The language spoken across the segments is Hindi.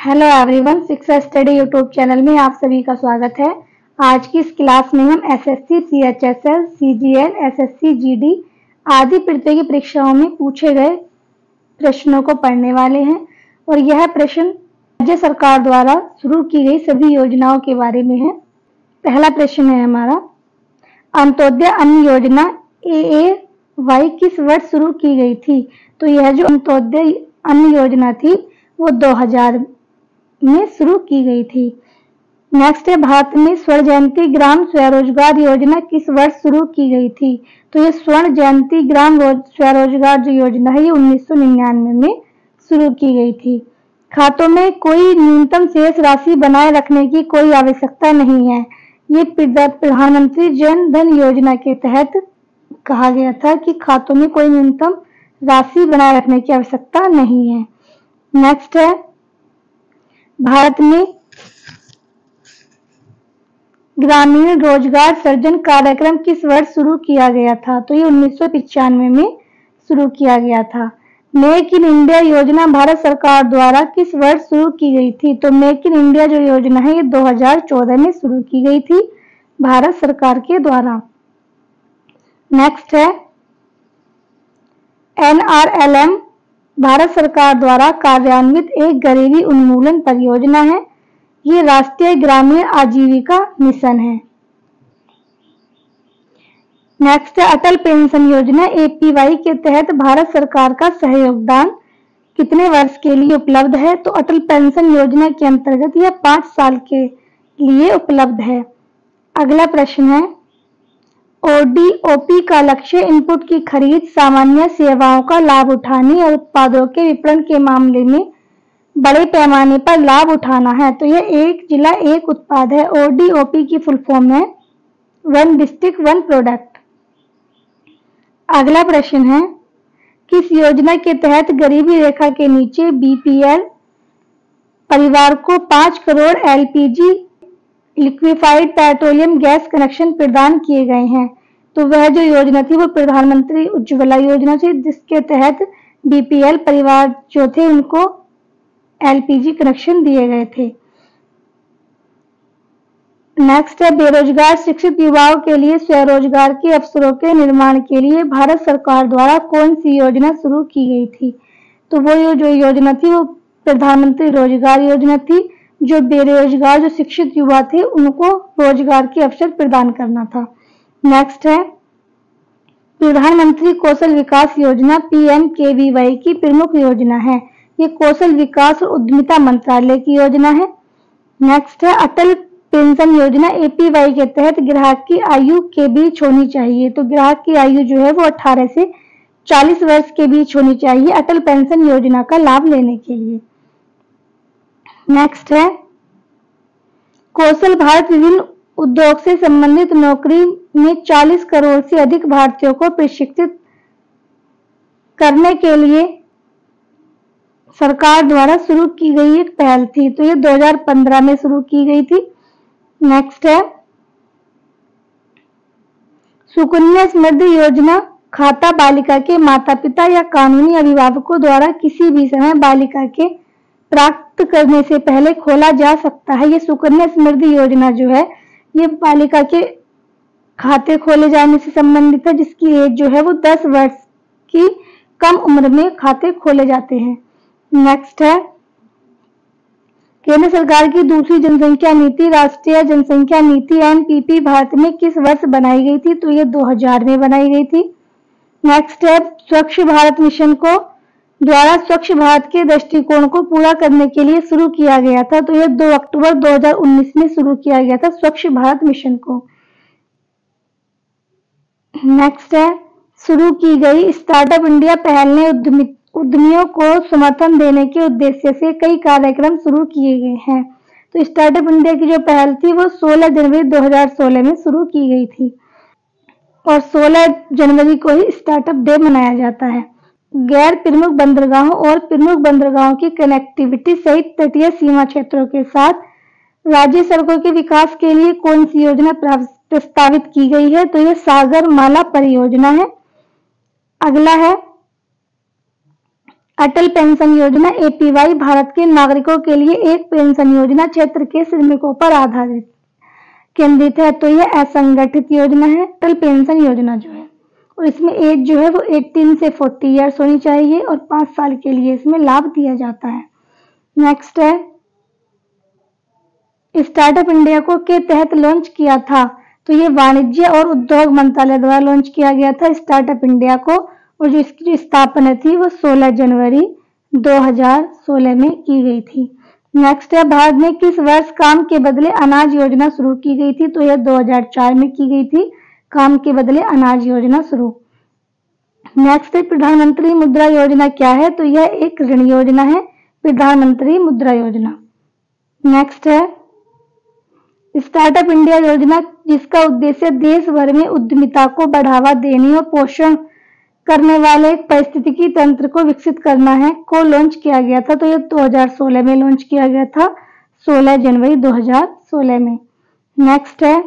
हेलो एवरीवन, शिक्षा स्टडी यूट्यूब चैनल में आप सभी का स्वागत है। आज की इस क्लास में हम SSC, CHSL, CGL, SSC, GD आदि प्रतियोगी परीक्षाओं में पूछे गए प्रश्नों को पढ़ने वाले हैं और यह प्रश्न राज्य सरकार द्वारा शुरू की गई सभी योजनाओं के बारे में है। पहला प्रश्न है हमारा, अंत्योदय अन्न योजना AAY किस वर्ष शुरू की गई थी? तो यह जो अंत्योदय अन्न योजना थी वो 2000 में शुरू की गई थी। नेक्स्ट है, भारत में स्वर्ण जयंती ग्राम स्वरोजगार योजना किस वर्ष शुरू की गई थी? तो ये स्वर्ण जयंती ग्राम स्वरोजगार जो योजना है ये 1999 में शुरू की गई थी। खातों में कोई न्यूनतम शेष राशि बनाए रखने की कोई आवश्यकता नहीं है। ये प्रधानमंत्री जन धन योजना के तहत कहा गया था कि खातों में कोई न्यूनतम राशि बनाए रखने की आवश्यकता नहीं है। नेक्स्ट है, भारत में ग्रामीण रोजगार सृजन कार्यक्रम किस वर्ष शुरू किया गया था? तो ये 1995 में शुरू किया गया था। मेक इन इंडिया योजना भारत सरकार द्वारा किस वर्ष शुरू की गई थी? तो मेक इन इंडिया जो योजना है ये 2014 में शुरू की गई थी भारत सरकार के द्वारा। नेक्स्ट है, NRLM भारत सरकार द्वारा कार्यान्वित एक गरीबी उन्मूलन परियोजना है। ये राष्ट्रीय ग्रामीण आजीविका मिशन है। नेक्स्ट है, अटल पेंशन योजना APY के तहत भारत सरकार का सहयोगदान कितने वर्ष के लिए उपलब्ध है? तो अटल पेंशन योजना के अंतर्गत यह 5 साल के लिए उपलब्ध है। अगला प्रश्न है, ODOP का लक्ष्य इनपुट की खरीद, सामान्य सेवाओं का लाभ उठाने और उत्पादों के विपणन के मामले में बड़े पैमाने पर लाभ उठाना है। तो यह एक जिला एक उत्पाद है। ODOP की फुल फॉर्म है वन डिस्ट्रिक्ट वन प्रोडक्ट। अगला प्रश्न है, किस योजना के तहत गरीबी रेखा के नीचे BPL परिवार को 5 crore LPG liquefied petroleum gas connection प्रदान किए गए हैं? तो वह जो योजना थी वो प्रधानमंत्री उज्ज्वला योजना थी, जिसके तहत BPL परिवार जो थे उनको LPG कनेक्शन दिए गए थे। नेक्स्ट है, बेरोजगार शिक्षित युवाओं के लिए स्वरोजगार के अवसरों के निर्माण के लिए भारत सरकार द्वारा कौन सी योजना शुरू की गई थी? तो वो जो योजना थी वो प्रधानमंत्री रोजगार योजना थी, जो बेरोजगार जो शिक्षित युवा थे उनको रोजगार के अवसर प्रदान करना था। नेक्स्ट है, प्रधानमंत्री कौशल विकास योजना PMKVY की प्रमुख योजना है। ये कौशल विकास और उद्यमिता मंत्रालय की योजना है। नेक्स्ट है, अटल पेंशन योजना APY के तहत ग्राहक की आयु के बीच होनी चाहिए। तो ग्राहक की आयु जो है वो 18 से 40 वर्ष के बीच होनी चाहिए अटल पेंशन योजना का लाभ लेने के लिए। नेक्स्ट है, कौशल भारत विभिन्न उद्योग से संबंधित नौकरी में 40 करोड़ से अधिक भारतीयों को प्रशिक्षित करने के लिए सरकार द्वारा शुरू की गई एक पहल थी। तो ये 2015 में शुरू की गई थी। नेक्स्ट है, सुकन्या समृद्धि योजना खाता बालिका के माता पिता या कानूनी अभिभावकों द्वारा किसी भी समय बालिका के प्राप्त करने से पहले खोला जा सकता है। ये सुकन्या समृद्धि योजना जो है ये बालिका के खाते खोले जाने से संबंधित है, जिसकी एज जो है वो 10 वर्ष की कम उम्र में खाते खोले जाते हैं। नेक्स्ट है, केंद्र सरकार की दूसरी जनसंख्या नीति राष्ट्रीय जनसंख्या नीति NPP भारत में किस वर्ष बनाई गई थी? तो ये 2000 में बनाई गई थी। नेक्स्ट है, स्वच्छ भारत मिशन को द्वारा स्वच्छ भारत के दृष्टिकोण को पूरा करने के लिए शुरू किया गया था। तो यह 2 अक्टूबर 2019 में शुरू किया गया था स्वच्छ भारत मिशन को। नेक्स्ट है, शुरू की गई स्टार्टअप इंडिया पहल ने उद्यमियों को समर्थन देने के उद्देश्य से कई कार्यक्रम शुरू किए गए हैं। तो स्टार्टअप इंडिया की जो पहल थी वो 16 जनवरी 2016 में शुरू की गई थी और 16 जनवरी को ही स्टार्टअप डे मनाया जाता है। गैर प्रमुख बंदरगाहों और प्रमुख बंदरगाहों की कनेक्टिविटी सहित तटीय सीमा क्षेत्रों के साथ राज्य सड़कों के विकास के लिए कौन सी योजना प्रस्तावित की गई है? तो यह सागर माला परियोजना है। अगला है, अटल पेंशन योजना एपीवाई भारत के नागरिकों के लिए एक पेंशन योजना क्षेत्र के श्रमिकों पर आधारित केंद्रित है। तो यह असंगठित योजना है अटल पेंशन योजना जो है, और इसमें एज जो है वो 18 से 40 ईयर्स होनी चाहिए और 5 साल के लिए इसमें लाभ दिया जाता है। नेक्स्ट है स्टार्टअप इंडिया को के तहत लॉन्च किया था। तो ये वाणिज्य और उद्योग मंत्रालय द्वारा लॉन्च किया गया था स्टार्टअप इंडिया को, और जो इसकी जो स्थापना थी वो 16 जनवरी 2016 में की गई थी। नेक्स्ट है भारत में किस वर्ष काम के बदले अनाज योजना शुरू की गई थी। तो यह 2004 में की गई थी काम के बदले अनाज योजना शुरू। नेक्स्ट है प्रधानमंत्री मुद्रा योजना क्या है। तो यह एक ऋण योजना है, प्रधानमंत्री मुद्रा योजना। नेक्स्ट है स्टार्टअप इंडिया योजना, जिसका उद्देश्य देश भर में उद्यमिता को बढ़ावा देने और पोषण करने वाले एक पारिस्थितिकी तंत्र को विकसित करना है, को लॉन्च किया गया था। तो यह 2016 में लॉन्च किया गया था, 16 जनवरी 2016 में। नेक्स्ट है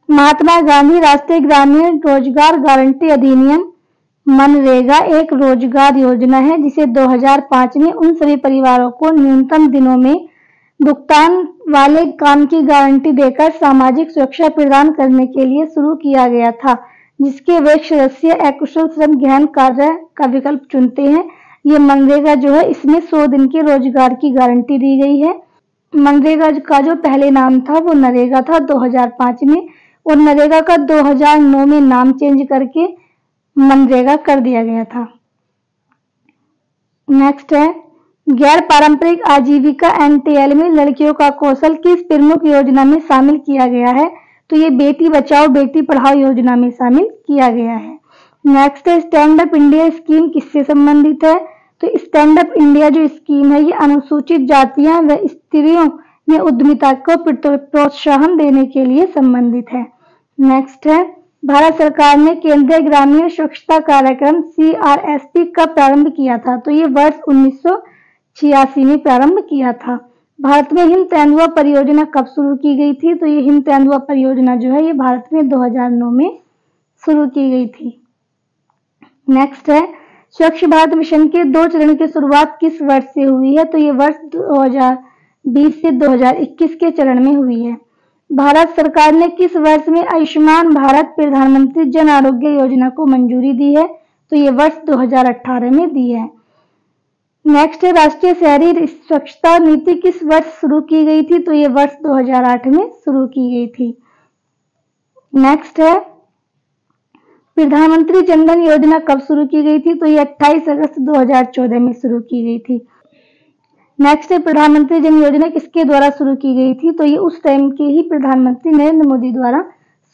महात्मा गांधी राष्ट्रीय ग्रामीण रोजगार गारंटी अधिनियम मनरेगा एक रोजगार योजना है, जिसे 2005 में उन सभी परिवारों को न्यूनतम दिनों में भुगतान वाले काम की गारंटी देकर सामाजिक सुरक्षा प्रदान करने के लिए शुरू किया गया था, जिसके वे सदस्य अकुशल श्रम गहन कार्य का विकल्प चुनते हैं। ये मनरेगा जो है इसमें 100 दिन के रोजगार की गारंटी दी गई है। मनरेगा का जो पहले नाम था वो नरेगा था 2005 में, और नरेगा का 2009 में नाम चेंज करके मनरेगा कर दिया गया था। नेक्स्ट है गैर पारंपरिक आजीविका एनटीएल में लड़कियों का कौशल किस प्रमुख योजना में शामिल किया गया है। तो ये बेटी बचाओ बेटी पढ़ाओ योजना में शामिल किया गया है। नेक्स्ट है स्टैंड अप इंडिया स्कीम किससे संबंधित है। तो स्टैंड अप इंडिया जो स्कीम है ये अनुसूचित जातियां व स्त्रियों में उद्यमिता को प्रोत्साहन देने के लिए संबंधित है। नेक्स्ट है भारत सरकार ने केंद्रीय ग्रामीण स्वच्छता कार्यक्रम CRSP कब प्रारंभ किया था। तो ये वर्ष 1986 में प्रारंभ किया था। भारत में हिम तेंदुआ परियोजना कब शुरू की गई थी। तो ये हिम तेंदुआ परियोजना जो है ये भारत में 2009 में शुरू की गई थी। नेक्स्ट है स्वच्छ भारत मिशन के 2 चरण की शुरुआत किस वर्ष से हुई है। तो ये वर्ष 2020 से 2021 के चरण में हुई है। भारत सरकार ने किस वर्ष में आयुष्मान भारत प्रधानमंत्री जन आरोग्य योजना को मंजूरी दी है। तो ये वर्ष 2018 में दी है। नेक्स्ट है राष्ट्रीय शहरी स्वच्छता नीति किस वर्ष शुरू की गई थी। तो ये वर्ष 2008 में शुरू की गई थी। नेक्स्ट है प्रधानमंत्री जन धन योजना कब शुरू की गई थी। तो ये 28 अगस्त 2014 में शुरू की गई थी। नेक्स्ट है प्रधानमंत्री जन योजना किसके द्वारा शुरू की गई थी। तो ये उस टाइम के ही प्रधानमंत्री नरेंद्र मोदी द्वारा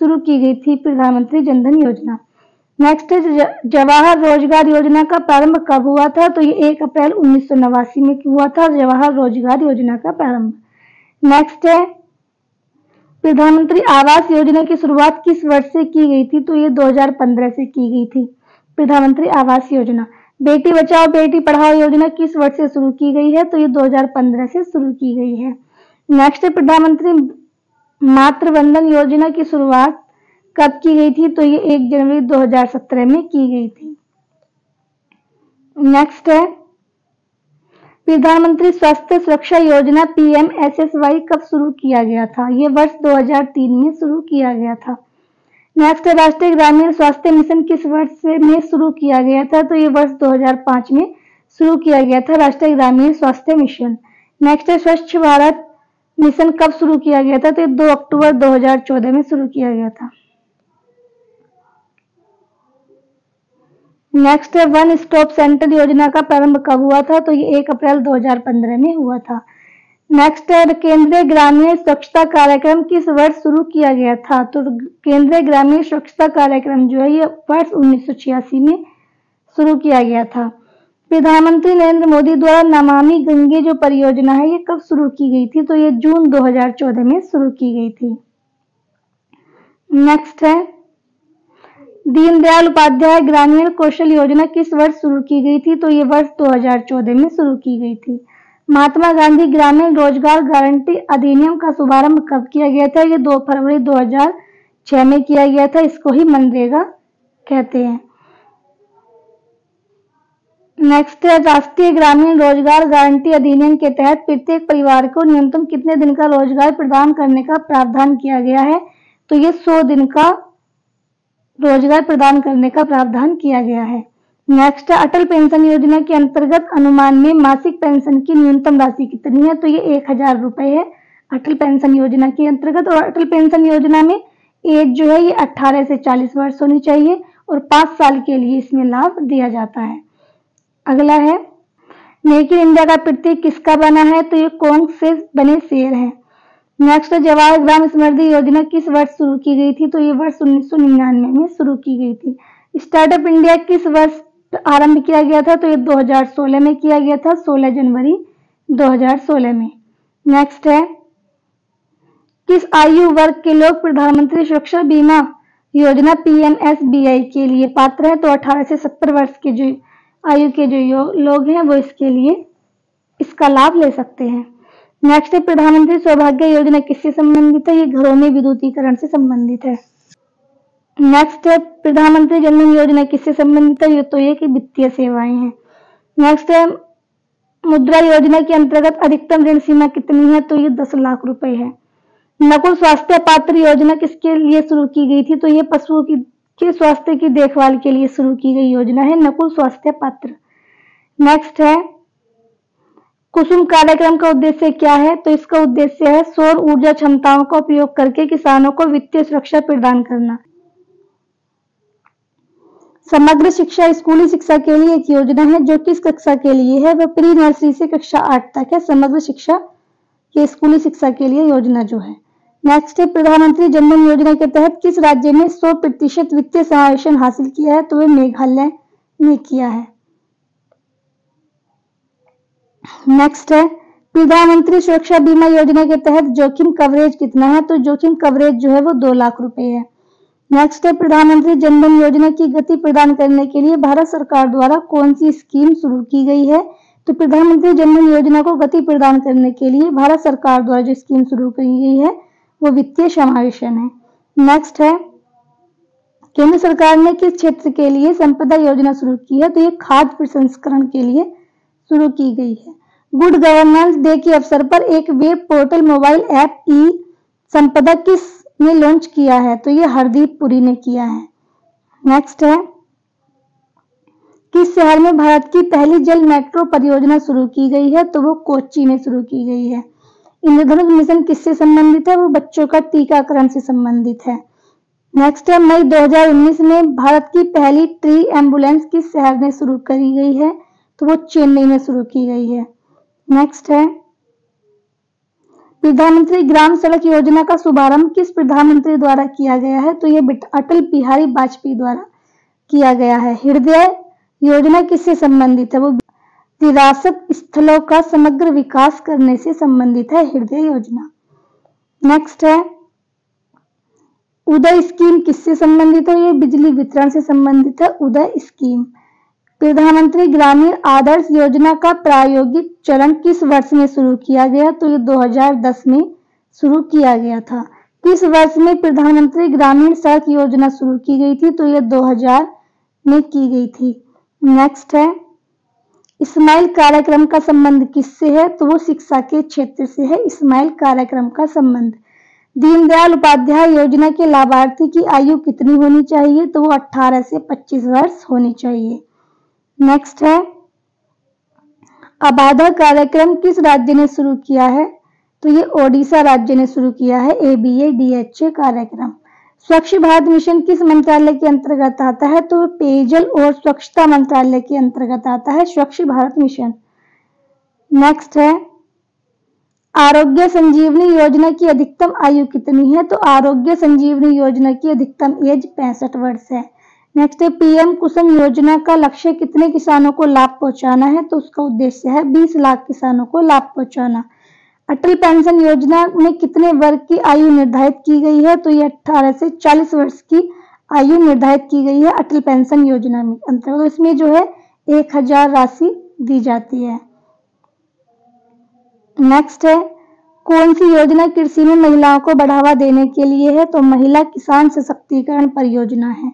शुरू की गई थी प्रधानमंत्री जन धन योजना। नेक्स्ट है जवाहर रोजगार योजना का प्रारंभ कब हुआ था। तो ये 1 अप्रैल 1989 में हुआ था जवाहर रोजगार योजना का प्रारंभ। नेक्स्ट है प्रधानमंत्री आवास योजना की शुरुआत किस वर्ष से की गई थी। तो ये 2015 से की गई थी प्रधानमंत्री आवास योजना। बेटी बचाओ बेटी पढ़ाओ योजना किस वर्ष से शुरू की गई है। तो ये 2015 से शुरू की गई है। नेक्स्ट है प्रधानमंत्री मातृ वंदन योजना की शुरुआत कब की गई थी। तो ये 1 जनवरी 2017 में की गई थी। नेक्स्ट है प्रधानमंत्री स्वास्थ्य सुरक्षा योजना PMSSY कब शुरू किया गया था। ये वर्ष 2003 में शुरू किया गया था। नेक्स्ट है राष्ट्रीय ग्रामीण स्वास्थ्य मिशन किस वर्ष में शुरू किया गया था। तो ये वर्ष 2005 में शुरू किया गया था राष्ट्रीय ग्रामीण स्वास्थ्य मिशन। नेक्स्ट है स्वच्छ भारत मिशन कब शुरू किया गया था। तो 2 अक्टूबर 2014 में शुरू किया गया था। नेक्स्ट है वन स्टॉप सेंटर योजना का प्रारंभ कब हुआ था। तो ये 1 अप्रैल 2015 में हुआ था। नेक्स्ट है केंद्रीय ग्रामीण स्वच्छता कार्यक्रम किस वर्ष शुरू किया गया था। तो केंद्रीय ग्रामीण स्वच्छता कार्यक्रम जो है ये वर्ष 1986 में शुरू किया गया था। प्रधानमंत्री नरेंद्र मोदी द्वारा नमामि गंगे जो परियोजना है ये कब शुरू की गई थी। तो ये जून 2014 में शुरू की गई थी। नेक्स्ट है दीनदयाल उपाध्याय ग्रामीण कौशल योजना किस वर्ष शुरू की गई थी। तो ये वर्ष 2014 में शुरू की गई थी। महात्मा गांधी ग्रामीण रोजगार गारंटी अधिनियम का शुभारंभ कब किया गया था। ये 2 फरवरी 2006 में किया गया था। इसको ही मनरेगा कहते हैं। नेक्स्ट है, राष्ट्रीय ग्रामीण रोजगार गारंटी अधिनियम के तहत प्रत्येक परिवार को न्यूनतम कितने दिन का रोजगार प्रदान करने का प्रावधान किया गया है? तो ये 100 दिन का रोजगार प्रदान करने का प्रावधान किया गया है। नेक्स्ट है, अटल पेंशन योजना के अंतर्गत अनुमान में मासिक पेंशन की न्यूनतम राशि कितनी है? तो ये 1000 रुपए है अटल पेंशन योजना के अंतर्गत। और अटल पेंशन योजना में एज जो है ये 18 से 40 वर्ष होनी चाहिए और 5 साल के लिए इसमें लाभ दिया जाता है। अगला है, मेक इन इंडिया का प्रतीक किसका बना है? तो ये कौन से बने शेर है। नेक्स्ट, जवाहर ग्राम समृद्धि योजना किस वर्ष शुरू की गई थी? तो ये वर्ष 1999 में शुरू की गई थी। स्टार्टअप इंडिया किस वर्ष आरंभ किया गया था? तो ये 2016 में किया गया था, 16 जनवरी 2016 में। नेक्स्ट है, किस आयु वर्ग के लोग प्रधानमंत्री सुरक्षा बीमा योजना PMSBI के लिए पात्र है? तो 18 से 70 वर्ष के जो आयु के जो लोग हैं वो इसके लिए इसका लाभ ले सकते हैं। नेक्स्ट है, प्रधानमंत्री सौभाग्य योजना किससे संबंधित है? ये घरों में विद्युतीकरण से संबंधित है। नेक्स्ट है, प्रधानमंत्री जनधन योजना किससे संबंधित है? ये तो ये कि वित्तीय सेवाएं हैं। नेक्स्ट है, मुद्रा योजना के अंतर्गत अधिकतम ऋण सीमा कितनी है? तो ये 10 लाख रुपए है। नकुल स्वास्थ्य पात्र योजना किसके लिए शुरू की गई थी? तो ये पशुओं के स्वास्थ्य की देखभाल के लिए शुरू की गई योजना है नकुल स्वास्थ्य पात्र। नेक्स्ट है, कुसुम कार्यक्रम का उद्देश्य क्या है? तो इसका उद्देश्य है सौर ऊर्जा क्षमताओं का उपयोग करके किसानों को वित्तीय सुरक्षा प्रदान करना। समग्र शिक्षा स्कूली शिक्षा के लिए एक योजना है जो किस कक्षा के लिए है? वह प्री नर्सरी से कक्षा 8 तक है। समग्र शिक्षा ये स्कूली शिक्षा के लिए योजना जो है। नेक्स्ट है, प्रधानमंत्री जनधन योजना के तहत किस राज्य ने 100% वित्तीय समावेशन हासिल किया है? तो वह मेघालय ने किया है। नेक्स्ट है, प्रधानमंत्री सुरक्षा बीमा योजना के तहत जोखिम कवरेज कितना है? तो जोखिम कवरेज जो है वो 2 लाख रुपए है। नेक्स्ट है, प्रधानमंत्री जनधन योजना की गति प्रदान करने के लिए भारत सरकार द्वारा कौन सी स्कीम शुरू की गई है? तो प्रधानमंत्री जनधन योजना को गति प्रदान करने के लिए भारत सरकार द्वारा जो स्कीम शुरू की गई है वो वित्तीय समावेशन है। नेक्स्ट है, केंद्र सरकार ने किस क्षेत्र के लिए संपदा योजना शुरू की है? तो ये खाद्य प्रसंस्करण के लिए शुरू की गई है। गुड गवर्नेंस डे के अवसर पर एक वेब पोर्टल मोबाइल ऐप ई संपदा किसने लॉन्च किया है? तो ये हरदीप पुरी ने किया है। नेक्स्ट है, किस शहर में भारत की पहली जल मेट्रो परियोजना शुरू की गई है? तो वो कोच्चि में शुरू की गई है। इंद्रधनुष मिशन किससे संबंधित है? वो बच्चों का टीकाकरण से संबंधित है। नेक्स्ट है, मई 2019 में भारत की पहली ट्री एम्बुलेंस किस शहर में शुरू करी गई है? तो वो चेन्नई में शुरू की गई है। नेक्स्ट है, प्रधानमंत्री ग्राम सड़क योजना का शुभारंभ किस प्रधानमंत्री द्वारा किया गया है? तो ये अटल बिहारी वाजपेयी द्वारा किया गया है। हृदय योजना किससे संबंधित है? वो विरासत स्थलों का समग्र विकास करने से संबंधित है हृदय योजना। नेक्स्ट है, उदय स्कीम किससे संबंधित है? ये बिजली वितरण से संबंधित है उदय स्कीम। प्रधानमंत्री ग्रामीण आदर्श योजना का प्रायोगिक चरण किस वर्ष में शुरू किया गया? तो ये 2010 में शुरू किया गया था। किस वर्ष में प्रधानमंत्री ग्रामीण सड़क योजना शुरू की गई थी? तो ये 2000 में की गई थी। नेक्स्ट है, स्माइल कार्यक्रम का संबंध किससे है? तो वो शिक्षा के क्षेत्र से है स्माइल कार्यक्रम का संबंध। दीनदयाल उपाध्याय योजना के लाभार्थी की आयु कितनी होनी चाहिए? तो वो 18 से 25 वर्ष होनी चाहिए। नेक्स्ट है, आबाधा कार्यक्रम किस राज्य ने शुरू किया है? तो ये ओडिशा राज्य ने शुरू किया है ABADHA कार्यक्रम। स्वच्छ भारत मिशन किस मंत्रालय के अंतर्गत आता है? तो पेयजल और स्वच्छता मंत्रालय के अंतर्गत आता है स्वच्छ भारत मिशन। नेक्स्ट है, आरोग्य संजीवनी योजना की अधिकतम आयु कितनी है? तो आरोग्य संजीवनी योजना की अधिकतम एज 65 वर्ष है। नेक्स्ट है, PM कुसुम योजना का लक्ष्य कितने किसानों को लाभ पहुंचाना है? तो उसका उद्देश्य है 20 लाख किसानों को लाभ पहुंचाना। अटल पेंशन योजना में कितने वर्ग की आयु निर्धारित की गई है? तो ये 18 से 40 वर्ष की आयु निर्धारित की गई है अटल पेंशन योजना में अंतर्गत। इसमें जो है 1000 राशि दी जाती है। नेक्स्ट है, कौन सी योजना कृषि में महिलाओं को बढ़ावा देने के लिए है? तो महिला किसान सशक्तिकरण परियोजना है।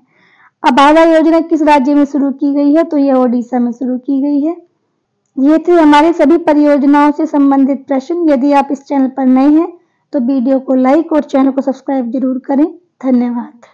अबाधा योजना किस राज्य में शुरू की गई है? तो यह ओडिशा में शुरू की गई है। ये थे हमारे सभी परियोजनाओं से संबंधित प्रश्न। यदि आप इस चैनल पर नए हैं तो वीडियो को लाइक और चैनल को सब्सक्राइब जरूर करें। धन्यवाद।